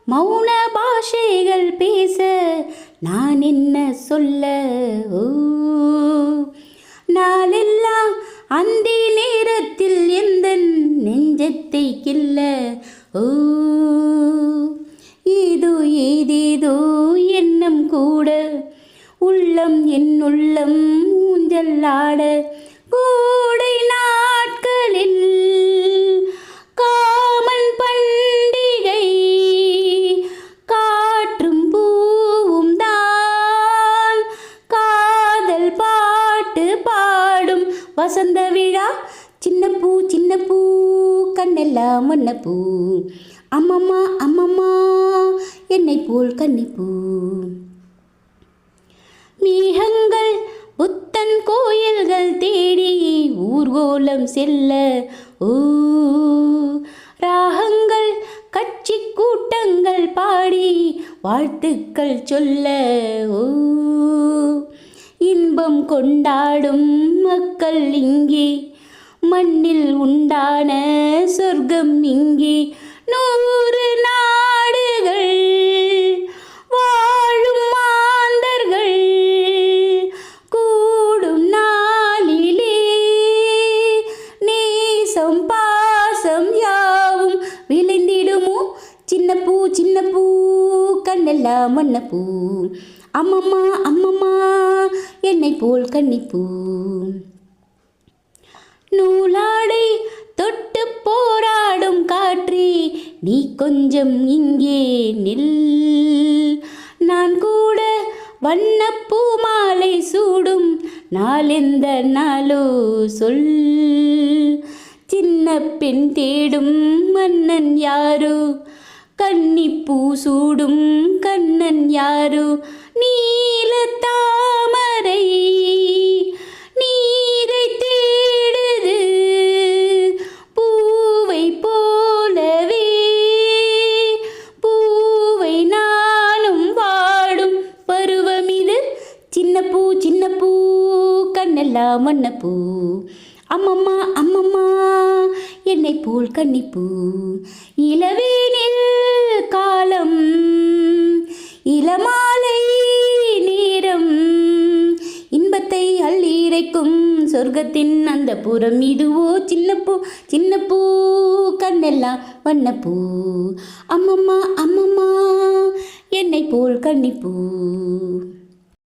மௌன பாஷைகள் பேச நான் என்ன சொல்ல? ஓ, நாளெல்லாம் அந்தி நேரத்தில் எந்த நெஞ்சத்தை கில்ல. ஓ, ஏதோ ஏதேதோ எண்ணம் கூட உள்ளம் என் உள்ளம் ஊஞ்சலாட. கோடை நாட்களில் காமன் பண்டிகை காற்றும் பூவும் தான் காதல் பாட்டு பாடும் வசந்த விழா. சின்ன பூ கண்ணெல்லாம் மன்னப்பூ. அம்மம்மா அம்மம்மா என்னை போல் கன்னிப்பூ. மேகங்கள் புத்தன் கோயில்கள் தேடி ஊர்கோலம் செல்ல. ஓ, ராகங்கள் கட்சி கூட்டங்கள் பாடி வாழ்த்துக்கள் சொல்ல. ஓ, இன்பம் கொண்டாடும் மக்கள் இங்கே, மண்ணில் உண்டான சொர்க்கம் இங்கே. 100 நாடுகள் வாழும் மாந்தர்கள் கூடும் நாளிலே நேசம் பாசம் யாவும் விளைந்திடுமோ. சின்ன பூ கண்ணெல்லாம் மன்னப்பூ. அம்மம்மா அம்மம்மா என்னை போல் கன்னிப்பூ. நூலாடை தொட்டு போராடும் காற்றே நீ கொஞ்சம் இங்கே நில். நான் கூட வண்ணப்பூ மாலை சூடும் நாளெந்த நாளோ சொல். சின்ன பெண் தேடும் மன்னன் யாரோ, கன்னிப்பூ சூடும் கண்ணன் யாரோ. நீல தாமரை நீரை தேடுது பூவை போலவே, பூவை நானும் வாடும் பருவமிது. சின்ன பூ கண்ணெல்லாம் மன்னப்பூ. அம்மம்மா அம்மம்மா என்னை போல் கன்னிப்பூ. இளவேனில் காலம் இளமாலை நேரம் இன்பத்தை அள்ளி இறைக்கும் சொர்க்கத்தின் அந்த புறம் இதுவோ. சின்ன பூ கண்ணெல்லாம் வண்ணப்பூ. அம்மம்மா அம்மம்மா என்னை போல் கன்னிப்பூ.